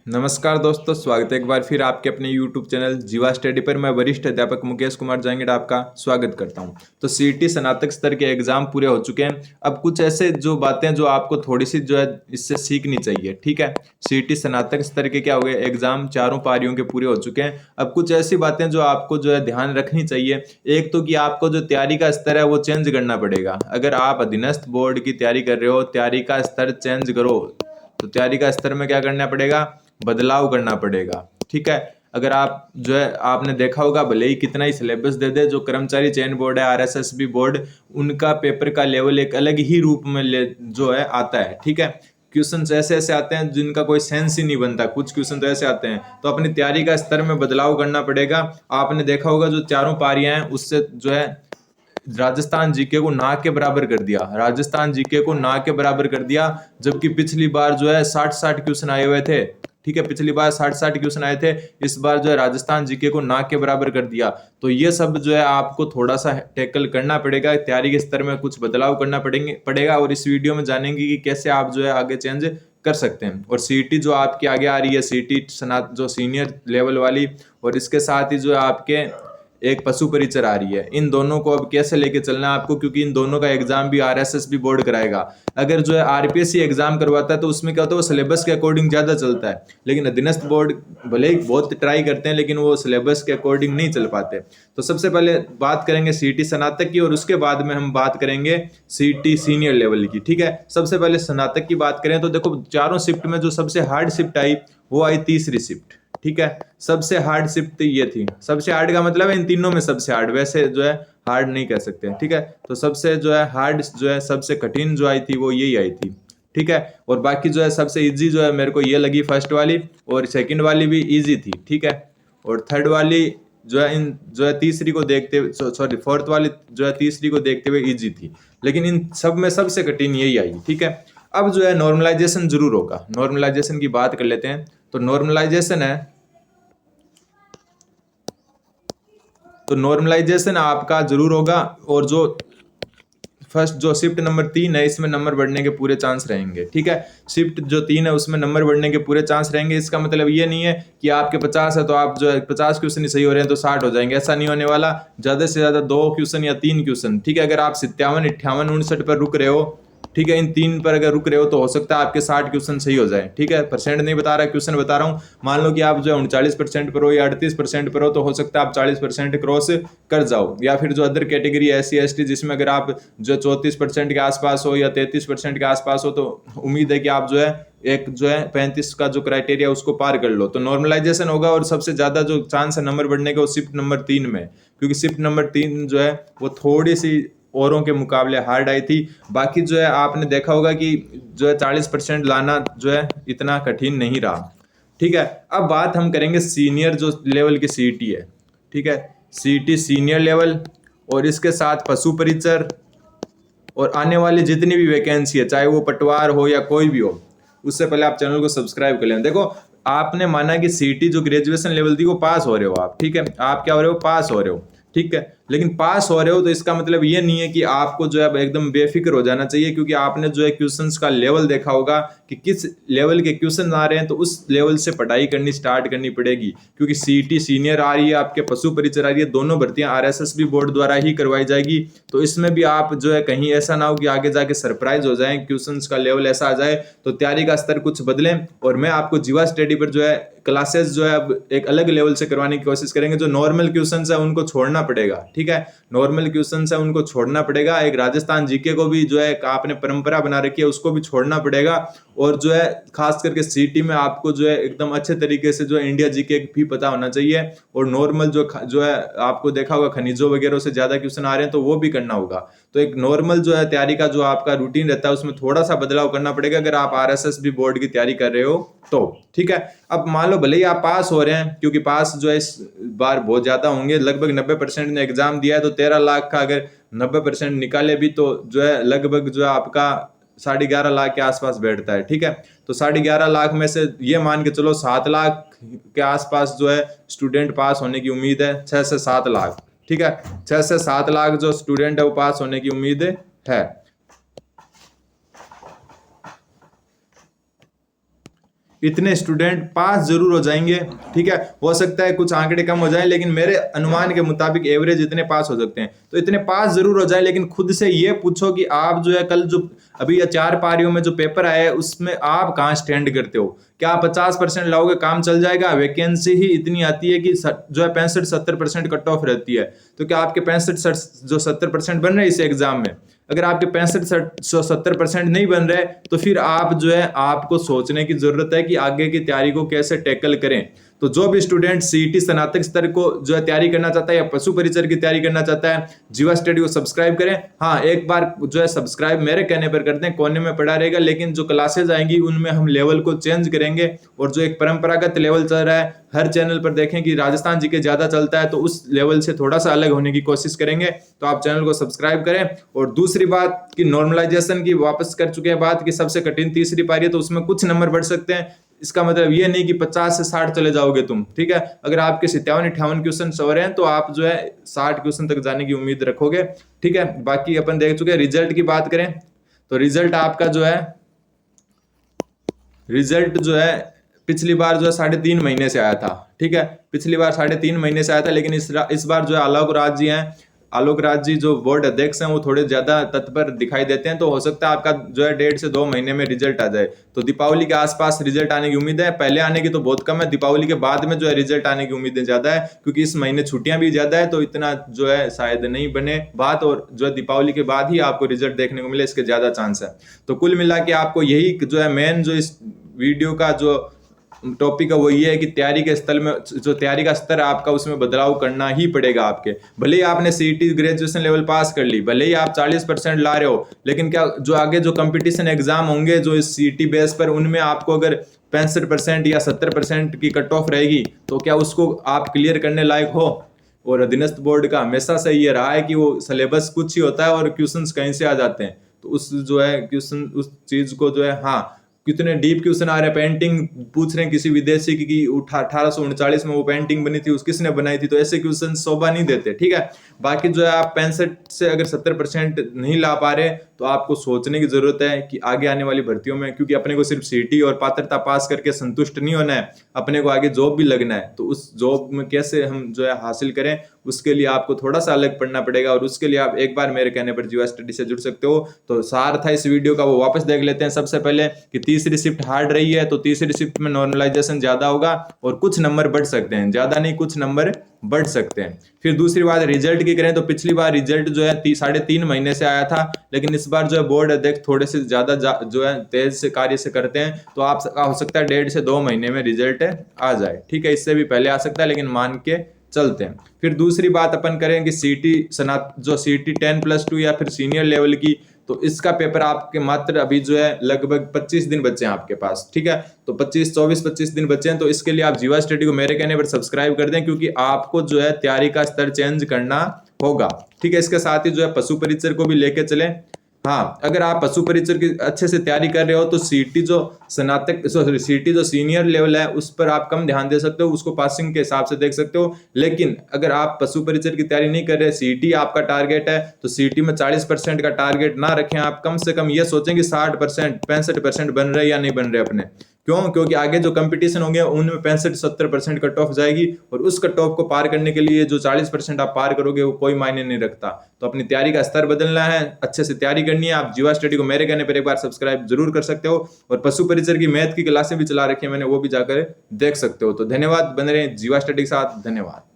नमस्कार दोस्तों, स्वागत है एक बार फिर आपके अपने YouTube चैनल जीवा स्टडी पर। मैं वरिष्ठ अध्यापक मुकेश कुमार जांगीड़ आपका स्वागत करता हूं। तो सीईटी स्नातक स्तर के एग्जाम पूरे हो चुके हैं। अब कुछ ऐसे जो बातें जो आपको थोड़ी सी जो है इससे सीखनी चाहिए, ठीक है। सीईटी स्नातक स्तर के क्या हो गए, एग्जाम चारों पारियों के पूरे हो चुके हैं। अब कुछ ऐसी बातें जो आपको जो है ध्यान रखनी चाहिए। एक तो कि आपको जो तैयारी का स्तर है वो चेंज करना पड़ेगा। अगर आप अधीनस्थ बोर्ड की तैयारी कर रहे हो, तैयारी का स्तर चेंज करो, तो तैयारी का स्तर में क्या करना पड़ेगा, बदलाव करना पड़ेगा, ठीक है। अगर आप जो है आपने देखा होगा, भले ही कितना ही सिलेबस दे दे, जो कर्मचारी चयन बोर्ड है, आरएसएसबी बोर्ड, उनका पेपर का लेवल एक अलग ही रूप में जो है आता है, ठीक है। क्वेश्चन ऐसे ऐसे आते हैं जिनका कोई सेंस ही नहीं बनता। कुछ क्वेश्चन तो ऐसे आते हैं, तो अपनी तैयारी का स्तर में बदलाव करना पड़ेगा। आपने देखा होगा जो चारों पारियां हैं उससे जो है राजस्थान जीके को ना के बराबर कर दिया, राजस्थान जीके को ना के बराबर कर दिया। जबकि पिछली बार जो है 60-60 क्वेश्चन आए हुए थे, ठीक है। पिछली बार 60-60 क्वेश्चन आए थे, इस बार जो है राजस्थान जीके को ना के बराबर कर दिया। तो ये सब जो है आपको थोड़ा सा टैकल करना पड़ेगा, तैयारी के स्तर में कुछ बदलाव करना पड़ेगा। और इस वीडियो में जानेंगे कि कैसे आप जो है आगे चेंज कर सकते हैं। और सीईटी जो आपकी आगे आ रही है, सीईटी जो सीनियर लेवल वाली, और इसके साथ ही जो है आपके एक पशु परिचर आ रही है, इन दोनों को अब कैसे लेके चलना है आपको, क्योंकि इन दोनों का एग्जाम भी आरएसएसबी बोर्ड कराएगा। अगर जो है आरपीएससी एग्जाम करवाता है तो उसमें क्या होता है, वो सिलेबस के अकॉर्डिंग ज्यादा चलता है। लेकिन अधीनस्थ बोर्ड भले ही बहुत ट्राई करते हैं, लेकिन वो सिलेबस के अकॉर्डिंग नहीं चल पाते। तो सबसे पहले बात करेंगे सीईटी स्नातक की, और उसके बाद में हम बात करेंगे सीईटी सीनियर लेवल की, ठीक है। सबसे पहले स्नातक की बात करें तो देखो, चारों शिफ्ट में जो सबसे हार्ड शिफ्ट आई वो आई तीसरी शिफ्ट, ठीक है। सबसे हार्ड शिफ्ट ये थी। सबसे हार्ड का मतलब है इन तीनों में सबसे हार्ड, वैसे जो है हार्ड नहीं कह सकते, ठीक है। तो सबसे जो है हार्ड जो है सबसे कठिन जो आई थी वो यही आई थी, ठीक है। और बाकी जो है सबसे इजी जो है मेरे को ये लगी फर्स्ट वाली, और सेकंड वाली भी इजी थी, ठीक है। और थर्ड वाली जो है इन जो है तीसरी को देखते हुए, सॉरी फोर्थ वाली जो है तीसरी को देखते हुए इजी थी। लेकिन इन सब में सबसे कठिन यही आई, ठीक है। अब जो है नॉर्मलाइजेशन जरूर होगा। नॉर्मलाइजेशन की बात कर लेते हैं। तो नॉर्मलाइजेशन है, तो नॉर्मलाइजेशन आपका जरूर होगा। और जो फर्स्ट जो शिफ्ट नंबर 3 है, इसमें नंबर बढ़ने के पूरे चांस रहेंगे, ठीक है। शिफ्ट जो 3 है उसमें नंबर बढ़ने के पूरे चांस रहेंगे। इसका मतलब ये नहीं है कि आपके 50 है तो आप जो है 50 क्वेश्चन ही सही हो रहे हैं तो 60 हो जाएंगे, ऐसा नहीं होने वाला। ज्यादा से ज्यादा 2 क्वेश्चन या 3 क्वेश्चन, ठीक है। अगर आप 57, 58, 59 पर रुक रहे हो, ठीक है, इन 3 पर अगर रुक रहे हो तो हो सकता है आपके 60 क्वेश्चन सही हो जाए, ठीक है। परसेंट नहीं बता रहा, क्वेश्चन बता रहा हूँ। मान लो कि आप जो है 39% पर हो या 38% पर हो, तो हो सकता है आप 40% क्रॉस कर जाओ। या फिर जो अदर कैटेगरी SC ST, जिसमें अगर आप जो 34% के आसपास हो या 33% के आसपास हो, तो उम्मीद है कि आप जो है एक जो है 35 का जो क्राइटेरिया उसको पार कर लो, तो नॉर्मलाइजेशन होगा। और सबसे ज्यादा जो चांस है नंबर बढ़ने का वो शिफ्ट नंबर 3 में, क्योंकि शिफ्ट नंबर 3 जो है वो थोड़ी सी औरों के मुकाबले हार्ड आई थी। बाकी जो है आपने देखा होगा कि जो है 40% लाना जो है इतना कठिन नहीं रहा, ठीक है। अब बात हम करेंगे सीनियर जो लेवल की सीईटी है, ठीक है। सीईटी सीनियर लेवल, और इसके साथ पशु परिचर, और आने वाली जितनी भी वैकेंसी है, चाहे वो पटवार हो या कोई भी हो, उससे पहले आप चैनल को सब्सक्राइब कर लें। देखो, आपने माना कि सीईटी जो ग्रेजुएशन लेवल थी वो पास हो रहे हो आप, ठीक है। आप क्या हो रहे हो, पास हो रहे हो, ठीक है। लेकिन पास हो रहे हो तो इसका मतलब ये नहीं है कि आपको जो है एकदम बेफिक्र हो जाना चाहिए, क्योंकि आपने जो है क्वेश्चंस का लेवल देखा होगा कि किस लेवल के क्वेश्चन आ रहे हैं, तो उस लेवल से पढ़ाई करनी स्टार्ट करनी पड़ेगी। क्योंकि सीईटी सीनियर आ रही है, आपके पशु परिचर आ रही है, दोनों भर्तियां आरएसएसबी बोर्ड द्वारा ही करवाई जाएगी। तो इसमें भी आप जो है कहीं ऐसा ना हो कि आगे जाके सरप्राइज हो जाए, क्वेश्चंस का लेवल ऐसा आ जाए, तो तैयारी का स्तर कुछ बदलें। और मैं आपको जीवा स्टडी पर जो है क्लासेस जो है अब एक अलग लेवल से करवाने की कोशिश करेंगे। जो नॉर्मल क्वेश्चंस है उनको छोड़ना पड़ेगा, ठीक है। नॉर्मल क्वेश्चंस है उनको छोड़ना पड़ेगा। एक राजस्थान जीके को भी जो है आपने परंपरा बना रखी है, उसको भी छोड़ना पड़ेगा। और जो है खास करके सीईटी में आपको जो है एकदम अच्छे तरीके से जो है इंडिया जीके भी पता होना चाहिए। और नॉर्मल जो है आपको देखा होगा खनिजों वगैरह से ज्यादा क्वेश्चन आ रहे हैं, तो वो भी करना होगा। तो एक नॉर्मल जो है तैयारी का जो आपका रूटीन रहता है उसमें थोड़ा सा बदलाव करना पड़ेगा, अगर आप आरएसएसबी बोर्ड की तैयारी कर रहे हो तो, ठीक है। अब मान लो भले ही आप पास हो रहे हैं, क्योंकि पास जो है इस बार बहुत ज्यादा होंगे, लगभग 90% ने एग्जाम दिया है, तो 13 लाख का अगर 90% निकाले भी तो जो है लगभग जो है आपका 11.5 लाख के आसपास बैठता है, ठीक है। तो 11.5 लाख में से ये मान के चलो 7 लाख के आसपास जो है स्टूडेंट पास होने की उम्मीद है, 6 से 7 लाख, ठीक है। 6 से 7 लाख जो स्टूडेंट है वो पास होने की उम्मीद है। इतने स्टूडेंट पास जरूर हो जाएंगे। ठीक है, हो सकता है कुछ आंकड़े कम हो जाए, लेकिन मेरे अनुमान के मुताबिक एवरेज इतने पास हो सकते हैं। तो इतने पास जरूर हो जाए, लेकिन खुद से ये पूछो कि आप जो है कल जो अभी 4 पारियों में जो पेपर आया है उसमें आप कहाँ स्टैंड करते हो। क्या आप 50% लाओगे, काम चल जाएगा? वैकेंसी ही इतनी आती है कि जो है 65-70% कट ऑफ रहती है। तो क्या आपके 65 जो 70% बन रहे हैं इस एग्जाम में? अगर आपके 65-70% नहीं बन रहे तो फिर आप जो है आपको सोचने की जरूरत है कि आगे की तैयारी को कैसे टैकल करें। तो जो भी स्टूडेंट सीईटी स्नातक स्तर को जो है तैयारी करना चाहता है या पशु परिचर की तैयारी करना चाहता है, जीवा स्टडी को सब्सक्राइब करें। हाँ, एक बार जो है सब्सक्राइब मेरे कहने पर करते हैं, कोने में पड़ा रहेगा, लेकिन जो क्लासेज आएंगी उनमें हम लेवल को चेंज करेंगे। और जो एक परंपरागत लेवल चल रहा है हर चैनल पर देखें कि राजस्थान जीके ज्यादा चलता है, तो उस लेवल से थोड़ा सा अलग होने की कोशिश करेंगे। तो आप चैनल को सब्सक्राइब करें। और दूसरी बात कि नॉर्मलाइजेशन की वापस कर चुके हैं बात कि सबसे कठिन तीसरी पारी है, तो उसमें कुछ नंबर बढ़ सकते हैं। इसका मतलब ये नहीं कि 50 से 60 चले जाओगे तुम। ठीक है, अगर आपके 57-58 क्वेश्चन हो रहे हैं तो आप जो है 60 क्वेश्चन तक जाने की उम्मीद रखोगे। ठीक है, बाकी अपन देख चुके हैं। रिजल्ट की बात करें तो रिजल्ट आपका जो है पिछली बार जो है 3.5 महीने से आया था। ठीक है, पिछली बार 3.5 महीने से आया था, लेकिन इस बार जो है आलोक राज जी जो बोर्ड अध्यक्ष हैं वो थोड़े ज्यादा तत्पर दिखाई देते हैं। तो हो सकता है आपका जो है 1.5 से 2 महीने में रिजल्ट आ जाए। तो दीपावली के आसपास रिजल्ट आने की उम्मीद है। पहले आने की तो बहुत कम है, दीपावली के बाद में जो है रिजल्ट आने की उम्मीदें ज्यादा है, क्योंकि इस महीने छुट्टियां भी ज्यादा है, तो इतना जो है शायद नहीं बने बात। और जो है दीपावली के बाद ही आपको रिजल्ट देखने को मिले, इसके ज्यादा चांस है। तो कुल मिला के आपको यही जो है मेन जो इस वीडियो का जो टॉपिक है वो ये है कि तैयारी के स्तर में जो तैयारी का स्तर आपका उसमें बदलाव करना ही पड़ेगा आपके। भले ही आपने सीईटी ग्रेजुएशन लेवल पास कर ली, भले ही आप 40% ला रहे हो, लेकिन क्या जो आगे जो कंपटीशन एग्जाम होंगे जो इस सीईटी बेस पर, उनमें आपको अगर 65% या 70% की कट ऑफ रहेगी तो क्या उसको आप क्लियर करने लायक हो? और अधीनस्थ बोर्ड का हमेशा से ये रहा है कि वो सिलेबस कुछ ही होता है और क्वेश्चंस कहीं से आ जाते हैं। तो उस जो है क्वेश्चन उस चीज को जो है, हाँ कितने डीप क्वेश्चन आ रहे हैं। पेंटिंग पूछ रहे हैं किसी विदेशी की 1839 में वो पेंटिंग बनी थी, किसने बनाई थी, तो ऐसे क्वेश्चन शोभा नहीं देते। ठीक है, बाकी जो है आप 65 से अगर 70% नहीं ला पा रहे तो आपको सोचने की जरूरत है कि आगे आने वाली भर्तियों में, क्योंकि अपने को सिर्फ सीटी और पात्रता पास करके संतुष्ट नहीं होना है, अपने को आगे जॉब भी लगना है। तो उस जॉब में कैसे हम जो है हासिल करें, उसके लिए आपको थोड़ा सा अलग पढ़ना पड़ेगा। और उसके लिए आप एक बार मेरे कहने पर जीवा स्टडी से जुड़ सकते हो। तो सार था इस वीडियो का, वो वापस देख लेते हैं। सबसे पहले कि तीसरी शिफ्ट हार्ड रही है, तो तीसरी शिफ्ट में नॉर्मलाइजेशन ज्यादा होगा और कुछ नंबर बढ़ सकते हैं, ज्यादा नहीं कुछ नंबर बढ़ सकते हैं। फिर दूसरी बात रिजल्ट की करें तो पिछली बार रिजल्ट जो है 3.5 महीने से आया था, लेकिन इस बार जो है बोर्ड अध्यक्ष थोड़े से ज्यादा जो है तेज से कार्य से करते हैं, तो आप हो सकता है 1.5 से 2 महीने में रिजल्ट आ जाए। ठीक है, इससे भी पहले आ सकता है, लेकिन मान के चलते हैं। फिर दूसरी बात अपन करें कि सीटी जो सीटी 10+2 या फिर सीनियर लेवल की, तो इसका पेपर आपके मात्र अभी जो है लगभग 25 दिन बचे हैं आपके पास। ठीक है, तो 25 दिन बचे हैं। तो इसके लिए आप जीवा स्टडी को मेरे कहने पर सब्सक्राइब कर दें, क्योंकि आपको जो है तैयारी का स्तर चेंज करना होगा। ठीक है, इसके साथ ही जो है पशु परिचर को भी लेके चलें। हाँ, अगर आप पशु परिचर की अच्छे से तैयारी कर रहे हो तो सीटी जो सीनियर लेवल है उस पर आप कम ध्यान दे सकते हो, उसको पासिंग के हिसाब से देख सकते हो। लेकिन अगर आप पशु परिचर की तैयारी नहीं कर रहे, सीटी आपका टारगेट है, तो सीटी में 40% का टारगेट ना रखें। आप कम से कम ये सोचें कि 60% 65% बन रहे या नहीं बन रहे अपने। क्यों? क्योंकि आगे जो कंपटीशन होंगे उनमें 65-70% कट ऑफ जाएगी, और उस कट ऑफ को पार करने के लिए जो 40% आप पार करोगे वो कोई मायने नहीं रखता। तो अपनी तैयारी का स्तर बदलना है, अच्छे से तैयारी करनी है। आप जीवा स्टडी को मेरे कहने पर एक बार सब्सक्राइब जरूर कर सकते हो, और पशु परिचर की मैथ की क्लासें भी चला रखी है मैंने, वो भी जाकर देख सकते हो। तो धन्यवाद, बने रहे जीवा स्टडी के साथ। धन्यवाद।